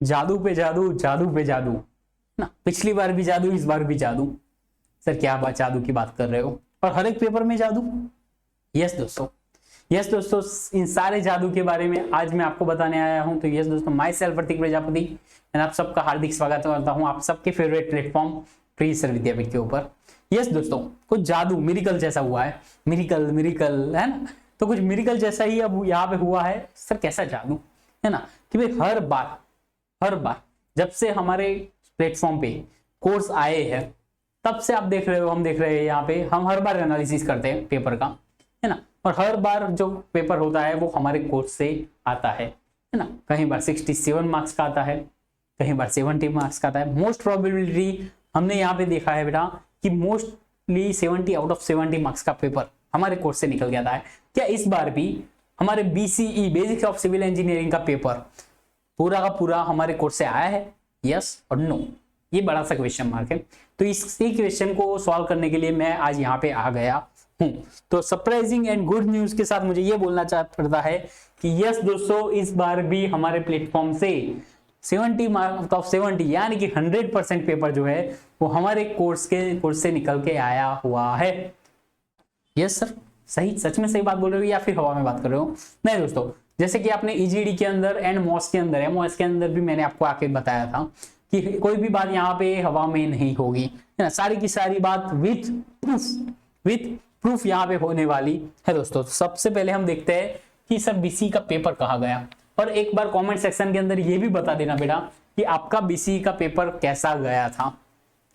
जादू पे जादू, जादू पे जादू ना, पिछली बार भी जादू, इस बार भी जादू। सर क्या बात, जादू की बात कर रहे हो और हर एक पेपर में जादू? यस दोस्तों, यस दोस्तों, इन सारे जादू के बारे में आज मैं आपको बताने आया हूं। तो यस दोस्तों, माई सेल्फ प्रतीक प्रजापति, मैं आप सबका हार्दिक स्वागत करता हूं आप सबके फेवरेट प्लेटफॉर्म फ्री सर विद्यापीठ के ऊपर। यस दोस्तों, कुछ जादू मिरेकल जैसा हुआ है, मिरेकल मिरेकल है ना, तो कुछ मिरेकल जैसा ही अब यहाँ पे हुआ है। सर कैसा जादू है ना, कि भाई हर बार जब से हमारे प्लेटफॉर्म पे कोर्स आए हैं तब से आप देख रहे हो, हम देख रहे हैं यहाँ पे, हम हर बार एनालिसिस करते हैं पेपर का, है ना, और हर बार जो पेपर होता है वो हमारे कोर्स से आता है ना। कहीं बार 67 मार्क्स का आता है, कहीं बार 70 मार्क्स का आता है। मोस्ट प्रोबेबिलिटी हमने यहाँ पे देखा है बेटा कि मोस्टली 70 आउट ऑफ 70 मार्क्स का पेपर हमारे कोर्स से निकल के आता है। क्या इस बार भी हमारे BCE basics of civil engineering का पेपर पूरा का पूरा हमारे कोर्स से आया है? यस और नो, ये बड़ा सा क्वेश्चन मार्क है। तो इसी क्वेश्चन को सॉल्व करने के लिए मैं आज यहाँ पे आ गया हूँ। तो सरप्राइजिंग एंड गुड न्यूज के साथ मुझे ये बोलना पड़ता है कि यस दोस्तों, इस बार भी हमारे प्लेटफॉर्म से 70 मार्क्स ऑफ 70 यानी कि 100% पेपर जो है वो हमारे कोर्स से निकल के आया हुआ है। यस सर, सही, सच में सही बात बोल रहे हो या फिर हवा में बात कर रहे हो? नहीं दोस्तों, जैसे कि आपने EGD के अंदर एंड MOS के अंदर, MOS के अंदर भी मैंने आपको आके बताया था कि कोई भी बात यहाँ पे हवा में नहीं होगी, है ना, सारी की सारी बात विथ प्रूफ यहाँ पे होने वाली है दोस्तों। सबसे पहले हम देखते हैं कि सर BCE का पेपर कहाँ गया, और एक बार कमेंट सेक्शन के अंदर ये भी बता देना बेटा कि आपका BCE का पेपर कैसा गया था,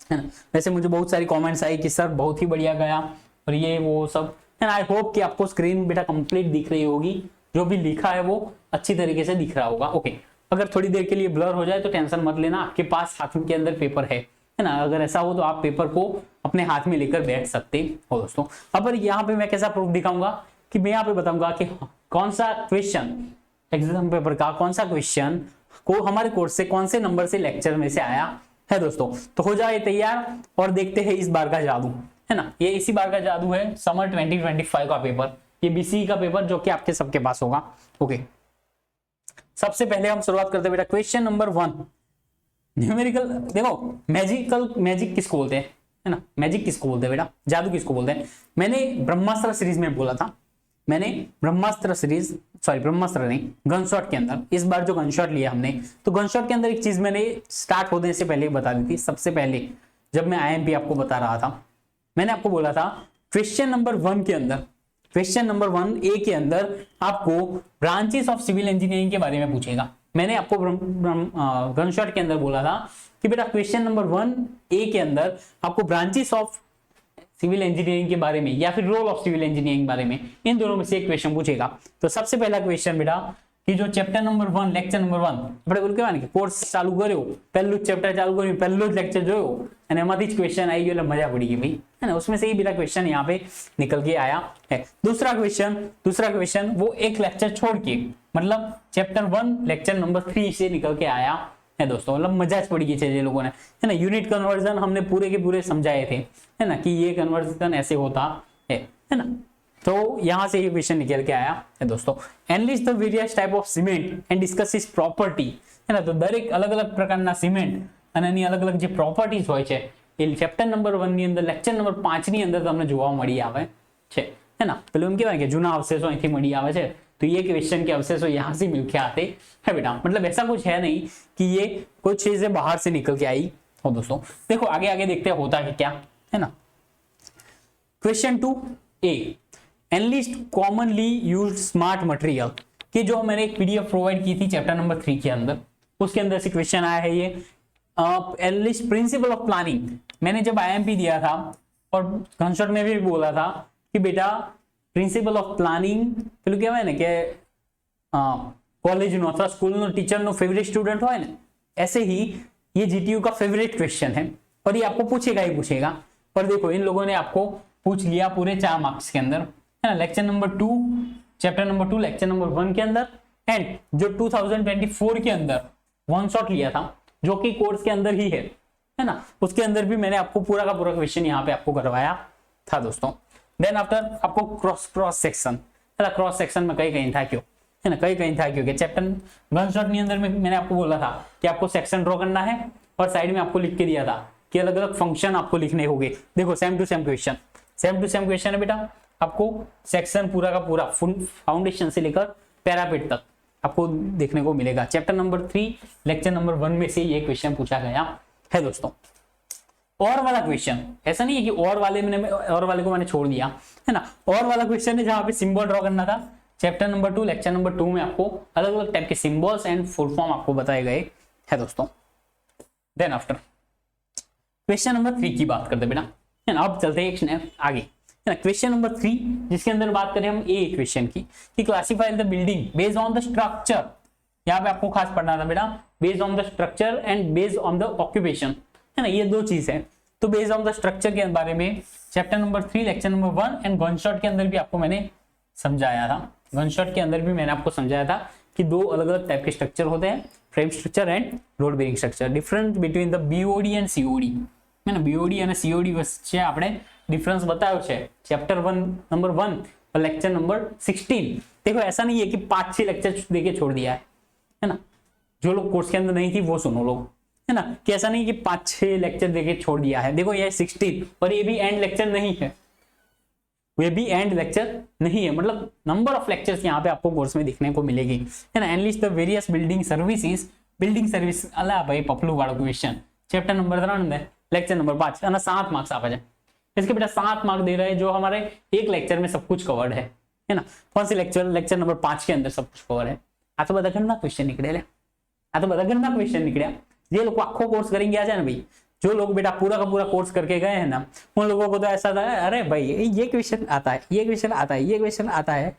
है ना। वैसे मुझे बहुत सारी कमेंट्स आई कि सर बहुत ही बढ़िया गया और ये वो सब, एंड आई होप कि आपको स्क्रीन बेटा कंप्लीट दिख रही होगी, जो भी लिखा है वो अच्छी तरीके से दिख रहा होगा। ओके, अगर थोड़ी देर के लिए ब्लर हो जाए तो टेंशन मत लेना, आपके पास हाथ के अंदर पेपर है ना। अगर ऐसा हो तो आप पेपर को अपने हाथ में लेकर बैठ सकते हो दोस्तों। अब यहाँ पे मैं कैसा प्रूफ दिखाऊंगा कि मैं यहाँ पे बताऊंगा कि कौन सा क्वेश्चन एग्जाम पेपर का, कौन सा क्वेश्चन को हमारे कोर्स से कौन से नंबर से लेक्चर में से आया है दोस्तों। तो हो जाए तैयार और देखते हैं इस बार का जादू, है ना। ये इसी बार का जादू है, समर 2025 का पेपर, ये BCE का पेपर जो कि आपके सबके पास होगा। ओके, सबसे पहले हम शुरुआत करते हैं बेटा क्वेश्चन नंबर 1 न्यूमेरिकल। देखो मैजिक किसको बोलते हैं, है ना, मैजिक किसको बोलते हैं बेटा, जादू किसको बोलते हैं। मैंने ब्रह्मास्त्र सीरीज में बोला था, ब्रह्मास्त्र नहीं, गनशॉट के अंदर, इस बार जो गनशॉट लिया हमने, तो गनशॉट के अंदर एक चीज मैंने स्टार्ट होने से पहले बता दी थी। सबसे पहले जब मैं IMP आपको बता रहा था, मैंने आपको बोला था क्वेश्चन नंबर 1 के अंदर, क्वेश्चन नंबर 1A के अंदर आपको ब्रांचेस ऑफ सिविल इंजीनियरिंग के बारे में पूछेगा। मैंने आपको गनशॉट के अंदर बोला था कि बेटा क्वेश्चन नंबर 1A के अंदर आपको ब्रांचेस ऑफ सिविल इंजीनियरिंग के बारे में या फिर रोल ऑफ सिविल इंजीनियरिंग बारे में, इन दोनों में से एक क्वेश्चन पूछेगा। तो सबसे पहला क्वेश्चन बेटा कि जो चैप्टर नंबर 1 लेक्चर नंबर 1 આપણે બોલ કેવા ને કોર્સ ચાલુ કર્યો, પહેલું ચેપ્ટર ચાલુ કર્યું, પહેલું જ લેક્ચર જોયો અને એમાંથી જ ક્વેશ્ચન આવી ગયો એટલે મજા પડી ગઈ ભાई, है ना। उसमें से ही बेटा क्वेश्चन यहाँ पे निकल के आया है। दूसरा क्वेश्चन वो एक लेक्चर छोड़ के, मतलब चैप्टर 1 लेक्चर नंबर 3 से निकल के आया है दोस्तों। मतलब मजा पड़ी गई है ये लोगों ने, है ना। यूनिट कन्वर्जन हमने पूरे के पूरे समझाए थे, है ना, कि ये कन्वर्जन ऐसे होता है ना। तो यहां से ये क्वेश्चन निकल के आया है दोस्तों। Analyse the various type of cement and discuss its property, है ना। तो दरेक अलग अलग प्रकारना सीमेंट અને એની અલગ અલગ જે પ્રોપર્ટીઝ હોય છે એ ચેપ્ટર નંબર 1 ની અંદર લેક્ચર નંબર 5 ની અંદર તમને જોવા મળી આવે છે, है ना। પેલું એમ કહેવાય કે જૂના અવશેષો અહીંથી મળી આવે છે, तो ये क्वेश्चन के अवशेषों यहाँ से मिलके आते हैं बेटा। मतलब ऐसा कुछ है नहीं कि ये कुछ चीजें बाहर से निकल के आई हो दोस्तों। देखो आगे आगे देखते हैं होता है क्या, है ना। Question 2A analyst commonly used smart material, कि जो मैंने एक PDF प्रोवाइड की थी चैप्टर नंबर 3 के अंदर, उसके अंदर से क्वेश्चन आया है ये एनालिस्ट प्रिंसिपल ऑफ प्लानिंग। मैंने जब IMP दिया था और कंसर्ट में भी बोला था कि बेटा प्रिंसिपल ऑफ प्लानिंग પેલું કહેવાય ને કે કોલેજનો અથવા સ્કૂલનો ટીચરનો ફેવરેટ સ્ટુડન્ટ હોય ને, ऐसे ही ये GTU का फेवरेट क्वेश्चन है और ये आपको पूछेगा ही पूछेगा। और देखो इन लोगों ने आपको पूछ लिया पूरे 4 मार्क्स के अंदर, है ना। Lecture number 2 chapter number 2 lecture number 1 के अंदर, एंड जो 2024 के अंदर वन शॉट लिया था जो कि कोर्स के अंदर ही है ना, उसके अंदर भी मैंने आपको पूरा का पूरा क्वेश्चन यहाँ पे आपको करवाया था दोस्तों। देन आफ्टर आपको क्रॉस सेक्शन, क्रॉस सेक्शन में कहीं कहीं था क्यों, है ना, कहीं कहीं था क्योंकि चैप्टर गन शॉट के अंदर में मैंने आपको बोला था कि आपको सेक्शन ड्रॉ करना है और साइड में आपको लिख के दिया था कि अलग अलग फंक्शन आपको लिखने होंगे। देखो सेम टू सेम क्वेश्चन है बेटा, आपको सेक्शन पूरा का पूरा फाउंडेशन से लेकर पैरापेट तक आपको देखने को मिलेगा। चैप्टर नंबर 3 लेक्चर नंबर 1 में से ये क्वेश्चन पूछा गया है दोस्तों। और वाला क्वेश्चन ऐसा नहीं है कि और वाले को मैंने छोड़ दिया, है ना, और वाला क्वेश्चन है जहां पे सिंबल ड्रॉ करना था। चैप्टर नंबर 2 लेक्चर नंबर 2 में आपको अलग अलग टाइप के सिंबल्स एंड फुल फॉर्म आपको बताए गए है दोस्तों। देन आफ्टर क्वेश्चन नंबर 3 की बात करते बेटा, है ना। अब चलते हैं एक आगे, है ना। क्वेश्चन नंबर 3 जिसके अंदर बात करें हम ए क्वेश्चन की कि classify the building based on the structure. यहाँ पे आपको खास पढ़ना था बेटा, based on the structure and based on the occupation, है ना, ये दो चीज है। तो बेस्ड ऑन द स्ट्रक्चर के बारे में chapter number 3 lecture number 1 and gun shot के अंदर भी आपको मैंने समझाया था। गन शॉट के अंदर भी मैंने आपको समझाया था कि दो अलग अलग टाइप के स्ट्रक्चर होते हैं, frame structure and load bearing structure. Difference between the BOD and COD, है ना, बीओडी અને सीओडी વચ્ચે આપણે डिफरेंस बतायो છે चैप्टर 1 नंबर 1 और लेक्चर नंबर 16। देखो ऐसा नहीं है कि 5-6 लेक्चर देके छोड़ दिया है ना। जो लोग कोर्स के अंदर नहीं थी वो सुनो लोग, है ना, कि ऐसा नहीं कि 5-6 लेक्चर देके छोड़ दिया है। देखो ये 16 और ये भी एंड लेक्चर नहीं है, ये भी एंड लेक्चर नहीं है, मतलब नंबर ऑफ लेक्चर्स यहाँ पे आपको कोर्स में दिखने को मिलेगी, है ना। Analyst the various building service अला भाई पपलू वाला क्वेश्चन चैप्टर नंबर 3 में लेक्चर नंबर 5 है ना, 7 मार्क्स आप आ जाए इसके बेटा 7 मार्क दे रहे हैं जो हमारे एक लेक्चर में सब कुछ कवर्ड है ना। कौन सी लेक्चर नंबर 5 के अंदर सब कुछ कवर है। आ तो બધા ઘરના क्वेश्चन निकले, आ तो બધા ઘરના क्वेश्चन निकले। ये लोग आखो कोर्स करेंगे आ जाए ना भाई, जो लोग बेटा पूरा का पूरा कोर्स करके गए हैं ना, उन लोगों को तो ऐसा था अरे भाई ये क्वेश्चन आता है, ये क्वेश्चन आता है, ये क्वेश्चन आता है।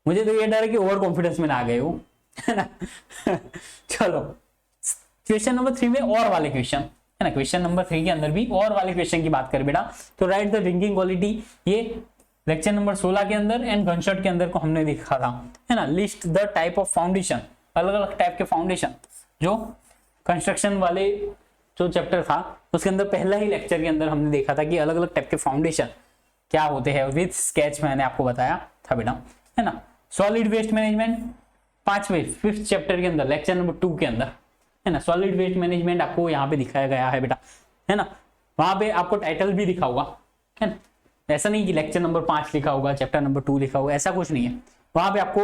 मुझे तो ये डर है कि ओवर कॉन्फिडेंस में ना आ गए हो, है ना। चलो क्वेश्चन नंबर 3 में और वाले क्वेश्चन, है ना। क्वेश्चन नंबर 3 के अंदर भी और वाले क्वेश्चन की बात करें बेटा तो राइट द ड्रिंकिंग क्वालिटी, ये लेक्चर नंबर 16 के अंदर एंड गनशॉट के अंदर को हमने देखा था, है ना। List the type of foundation, अलग अलग टाइप के फाउंडेशन जो कंस्ट्रक्शन वाले जो चैप्टर था उसके अंदर पहला ही लेक्चर के अंदर हमने देखा था कि अलग अलग टाइप के फाउंडेशन क्या होते हैं, विद स्केच मैंने आपको बताया था बेटा, है ना। Solid waste management 5th chapter के अंदर लेक्चर नंबर 2 के अंदर, है ना। सॉलिड वेस्ट मैनेजमेंट आपको यहाँ पे दिखाया गया है बेटा, है ना। वहां पे आपको टाइटल भी लिखा होगा, है ना। ऐसा नहीं कि लेक्चर नंबर 5 लिखा होगा चैप्टर नंबर 2 लिखा होगा, ऐसा कुछ नहीं है। वहां पे आपको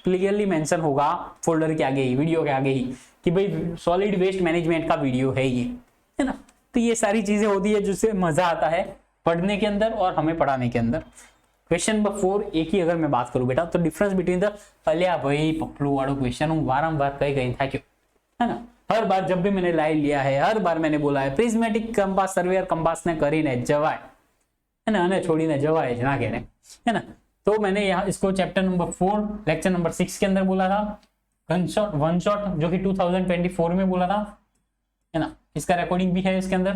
क्लियरली मेंशन होगा फोल्डर के आगे ही, वीडियो के आगे ही कि भाई सॉलिड वेस्ट मैनेजमेंट का वीडियो है ये, है ना। तो ये सारी चीजें होती है जिससे मजा आता है पढ़ने के अंदर और हमें पढ़ाने के अंदर। क्वेश्चन नंबर 4 एक ही अगर मैं बात करूं बेटा तो डिफरेंस बिटवीन द अलिया भाई पपलू वालों क्वेश्चन हूँ वारंवार कही गई था क्यों, है ना। हर बार जब भी मैंने लाइव लिया है हर बार मैंने बोला है प्रिज्मेटिक कंपास सर्वेयर कंपास ने કરીને जवाय, है ना, અને છોડીને જવાય જ ના કે, है ना। तो मैंने यहाँ इसको चैप्टर नंबर 4 लेक्चर नंबर 6 के अंदर बोला था, गनशॉट वन शॉट जो कि 2024 में बोला था, है ना। इसका रिकॉर्डिंग भी है इसके अंदर।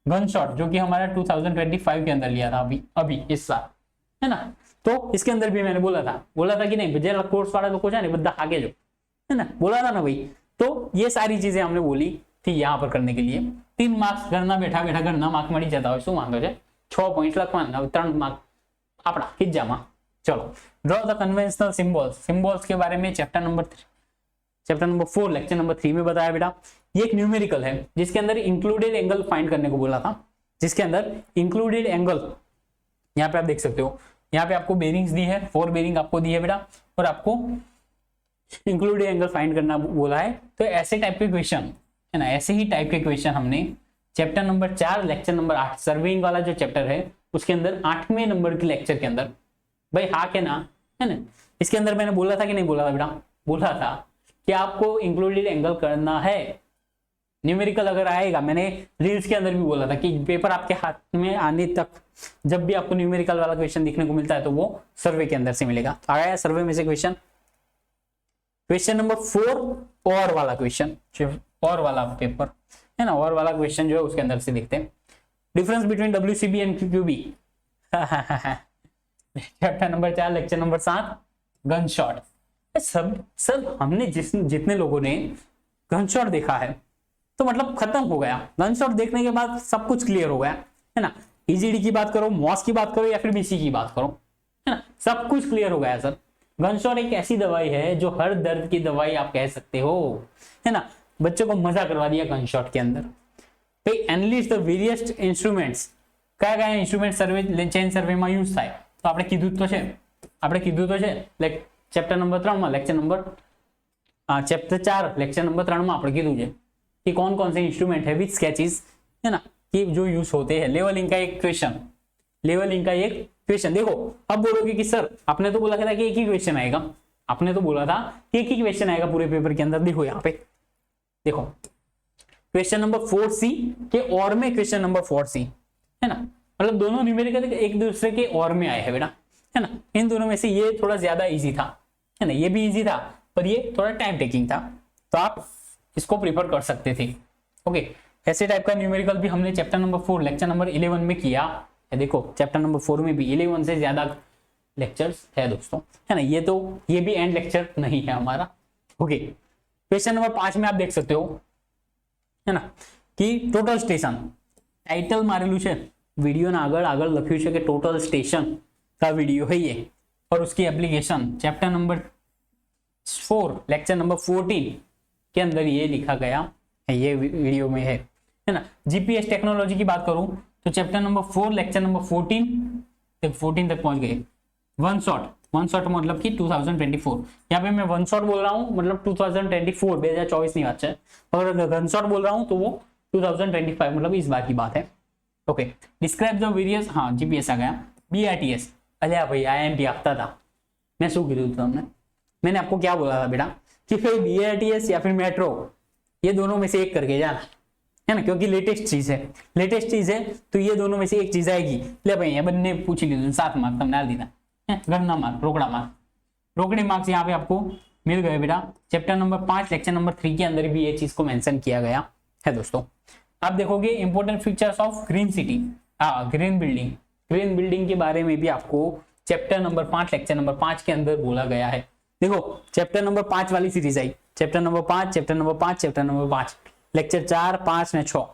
गन शॉट जो कि हमारा 2025 के अंदर लिया था अभी इस साल, है ना। तो इसके अंदर भी मैंने बोला था कि नहीं जे कोर्स वाला लोग है બધા आगे जो, है ना, बोला था ना भाई। तो ये सारी चीजें हमने बोली थी यहाँ पर करने के लिए। 3 मार्क्स घरना बैठा घरना मार्क मળી जता હોય, શું વાંધો છે, 6 પોઈન્ટ લખવાના, 3 मार्क આપણા ખીજામાં। चलो ड्रॉ द कन्वेंशनल सिंबल्स के बारे में चैप्टर नंबर 4 लेक्चर नंबर 3 में बताया बेटा। ये एक न्यूमेरिकल है जिसके अंदर इंक्लूडेड एंगल फाइंड करने को बोला था, जिसके अंदर इंक्लूडेड एंगल यहाँ पे आप देख सकते हो, यहाँ पे आपको बेरिंग्स दी है, 4 बेरिंग आपको दी है बेटा और आपको इंक्लूडेड एंगल फाइंड करना बोला है। तो ऐसे टाइप के क्वेश्चन, है ना, ऐसे ही टाइप के क्वेश्चन हमने chapter number 4 lecture number 8 surveying वाला जो चैप्टर है उसके अंदर 8वें नंबर के लेक्चर के अंदर भाई हाँ के ना, है ना। इसके अंदर मैंने बोला था कि नहीं बोला था बेटा, बोला था कि आपको इंक्लूडेड एंगल करना है। न्यूमेरिकल अगर आएगा, मैंने रील्स के अंदर भी बोला था कि पेपर आपके हाथ में आने तक जब भी आपको न्यूमेरिकल वाला क्वेश्चन दिखने को मिलता है तो वो सर्वे के अंदर से मिलेगा। तो आया सर्वे में से क्वेश्चन नंबर 4 और वाला क्वेश्चन, और वाला पेपर, है ना, और वाला क्वेश्चन जो है उसके अंदर से देखते हैं difference between WCB and QQB। Chapter number 4 lecture number 7 gun shot. सब हमने जितने लोगों ने गन शॉट देखा है तो मतलब खत्म हो गया। गन शॉट देखने के बाद सब कुछ क्लियर हो गया, है ना। EGD की बात करो, मॉस की बात करो या फिर BC की बात करो, है ना, सब कुछ क्लियर हो गया सर। गनशॉट एक ऐसी दवाई है जो हर दर्द की दवाई आप कह सकते हो, है ना। बच्चों को मजा करवा दिया गनशॉट के अंदर। तो एनालिस्ट द वेरियस इंस्ट्रूमेंट्स, કયા કયા ઇન્સ્ટ્રુમેન્ટ સર્વે ચેન સર્વેમાં યુઝ થાય, તો આપણે કીધું તો છે ચેપ્ટર નંબર 3 માં lecture number chapter 4 lecture number 3 में આપણે કીધું છે कि कौन कौन से इंस्ट्रूमेंट है विच स्केचेस, है ना, कि जो यूज होते हैं। लेवलिंग का एक क्वेश्चन देखो। अब बोलोगे कि सर आपने तो बोला था कि एक ही क्वेश्चन आएगा, आपने तो बोला था कि एक ही क्वेश्चन आएगा पूरे पेपर के अंदर। देखो यहाँ पे देखो क्वेश्चन नंबर 4C के और में क्वेश्चन नंबर 4C, है ना, मतलब दोनों न्यूमेरिकल एक दूसरे के और में आए हैं बेटा, है ना। इन दोनों में से ये थोड़ा ज्यादा इजी था, है ना, ये भी इजी था पर ये थोड़ा टाइम टेकिंग था, तो आप इसको प्रीफर कर सकते थे। ओके, ऐसे टाइप का न्यूमेरिकल भी हमने चैप्टर नंबर 4 लेक्चर नंबर 11 में किया है। देखो चैप्टर नंबर 4 में भी 11 से ज्यादा लेक्चर्स है दोस्तों, है ना। ये भी एंड लेक्चर नहीं है हमारा। ओके, क्वेश्चन नंबर 5 में आप देख सकते हो, है ना, कि टोटल स्टेशन टाइटल मारेलू है वीडियो ना આગળ લખ્યું છે કે टोटल स्टेशन का वीडियो है ये, और उसकी application chapter number 4 lecture number 14 के अंदर ये लिखा गया है, ये वीडियो में है ना। जीपीएस टेक्नोलॉजी की बात करूं तो चैप्टर नंबर 4 लेक्चर नंबर 14 तक पहुंच गए। वन शॉट मतलब कि 2024, यहाँ पे मैं वन शॉट बोल रहा हूँ मतलब 2024 2024 नहीं बात है, और गन शॉट बोल रहा हूँ तो वो 2025 मतलब इस बार की बात है। ओके, डिस्क्राइब द वेरियस, हाँ जीपीएस आ गया। बीआरटीएस, अरे भाई आईएमपी आता था, मैं शू कीधुं तुमने, मैंने आपको क्या बोला था बेटा कि भाई बीआरटीएस या फिर मेट्रो ये दोनों में से एक करके जाना, है ना, क्योंकि लेटेस्ट चीज है तो ये दोनों में से एक चीज आएगी। ले भाई ये बन्ने पूछ लीजिए 7 मार्क तुमने डाल दीदा, गणना मार्क, रोकड़े मार्क्स यहाँ पे आपको मिल गए बेटा। चैप्टर नंबर 5 लेक्चर नंबर 3 के अंदर भी ये चीज को मेंशन किया गया है दोस्तों। आप देखोगे important features of green city, green building के बारे में भी आपको चैप्टर नंबर 5 लेक्चर नंबर 5 के अंदर बोला गया है। देखो चैप्टर नंबर 5 वाली सीरीज आई, चैप्टर नंबर 5 लेक्चर 4 5 ने 6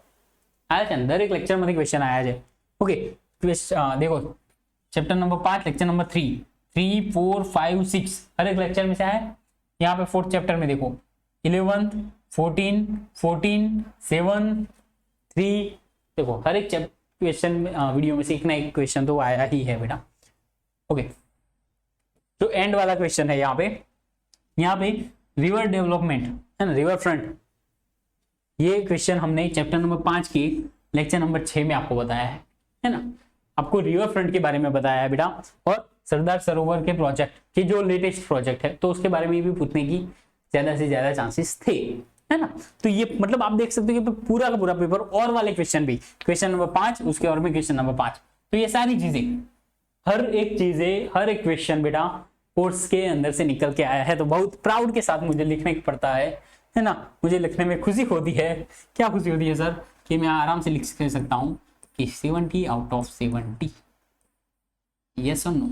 आया છે, દરેક લેક્ચર માંથી ક્વેશ્ચન આયા છે। ઓકે, देखो चैप्टर नंबर 5 लेक्चर नंबर 3 4 5 6 हर एक लेक्चर में से आया। यहाँ पे 4th चैप्टर में देखो 11 14 7 3, देखो हर एक क्वेश्चन वीडियो में से एक ना एक क्वेश्चन तो आया ही है बेटा। ओके, तो एंड वाला क्वेश्चन है यहाँ पे रिवर डेवलपमेंट, है ना, रिवर फ्रंट, ये क्वेश्चन हमने चैप्टर नंबर 5 की लेक्चर नंबर 6 में आपको बताया है ना। आपको रिवर फ्रंट के बारे में बताया है बेटा, और सरदार सरोवर के प्रोजेक्ट की जो लेटेस्ट प्रोजेक्ट है तो उसके बारे में भी पूछने की ज्यादा से ज्यादा चांसेस थे, है ना। तो ये मतलब आप देख सकते हो कि पूरा का पूरा पेपर और वाले क्वेश्चन भी, क्वेश्चन नंबर 5 उसके और में क्वेश्चन नंबर 5, तो ये सारी चीजें हर एक क्वेश्चन बेटा कोर्स के अंदर से निकल के आया है। तो बहुत प्राउड के साथ मुझे लिखने पड़ता है ना, मुझे लिखने में खुशी होती है। क्या खुशी होती है सर कि मैं आराम से लिख सकता हूं कि 70 आउट ऑफ 70, यस और नो,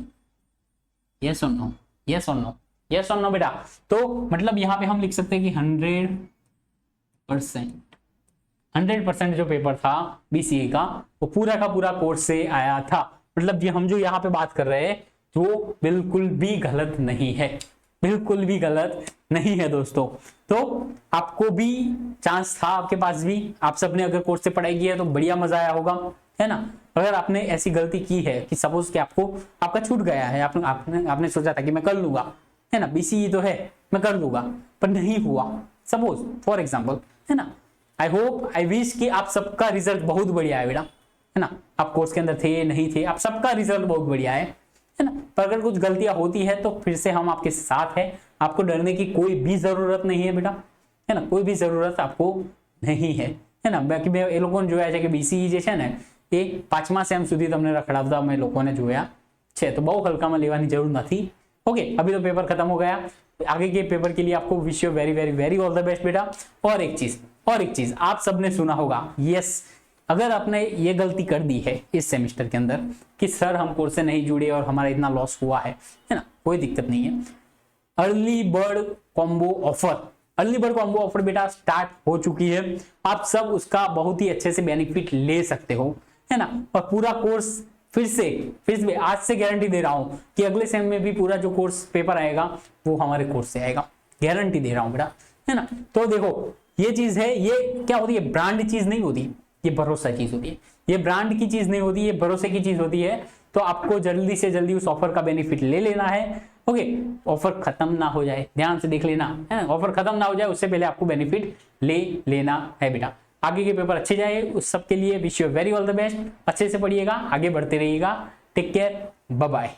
यस और नो, यस और नो, यस और नो बेटा। तो मतलब यहाँ पे हम लिख सकते हैं कि 100% जो पेपर था बीसीए का वो पूरा का पूरा कोर्स से आया था। मतलब ये हम जो यहाँ पे बात कर रहे हैं वो बिल्कुल भी गलत नहीं है, बिल्कुल भी गलत नहीं है दोस्तों। तो आपको भी चांस था, आपके पास भी, आप सबने अगर कोर्स से पढ़ाई की है तो बढ़िया मजा आया होगा, है ना। अगर आपने ऐसी गलती की है कि सपोज कि आपका छूट गया है, आपने सोचा था कि मैं कर लूंगा, है ना, बीसीई तो है मैं कर लूंगा, पर नहीं हुआ, सपोज फॉर एग्जाम्पल, है ना। आई होप आई विश कि आप सबका रिजल्ट बहुत बढ़िया है बेटा, है ना। आप कोर्स के अंदर थे नहीं थे, आप सबका रिजल्ट बहुत बढ़िया है ना। पर अगर कुछ गलतियां होती है तो फिर से हम आपके साथ हैं, आपको डरने की कोई भी जरूरत नहीं है बेटा, है ना, कोई भी जरूरत आपको नहीं है ना। बाकी એ લોકોને જોયા છે કે બીસીઈ જે છે ને એ 5મા સેમ સુધી તમને રખડાવતા અમે લોકોને જોયા છે, तो बहुत हल्काમાં લેવાની જરૂર નથી। ओके, अभी तो पेपर खत्म हो गया, आगे के पेपर के लिए आपको wish you very very very all the best बेटा। और एक चीज आप सबने सुना होगा, यस, अगर आपने ये गलती कर दी है इस सेमेस्टर के अंदर कि सर हम कोर्स से नहीं जुड़े और हमारा इतना लॉस हुआ है ना, कोई दिक्कत नहीं है। अर्ली बर्ड कॉम्बो ऑफर बेटा स्टार्ट हो चुकी है, आप सब उसका बहुत ही अच्छे से बेनिफिट ले सकते हो, है ना। और पूरा कोर्स फिर से आज से गारंटी दे रहा हूं कि अगले सेम में भी पूरा जो कोर्स पेपर आएगा वो हमारे कोर्स से आएगा, गारंटी दे रहा हूं बेटा, है ना। तो देखो ये चीज है, ये क्या होती है, ब्रांड चीज नहीं होती, ये भरोसा चीज होती है, ये ब्रांड की चीज नहीं होती, ये भरोसे की चीज होती है। तो आपको जल्दी से जल्दी उस ऑफर का बेनिफिट ले लेना है। ओके, ऑफर खत्म ना हो जाए, ध्यान से देख लेना, है ना, ऑफर खत्म ना हो जाए उससे पहले आपको बेनिफिट ले लेना है बेटा। आगे के पेपर अच्छे जाए उस सब के लिए wish you very all the best. अच्छे से पढ़िएगा, आगे बढ़ते रहिएगा। Take care, bye bye.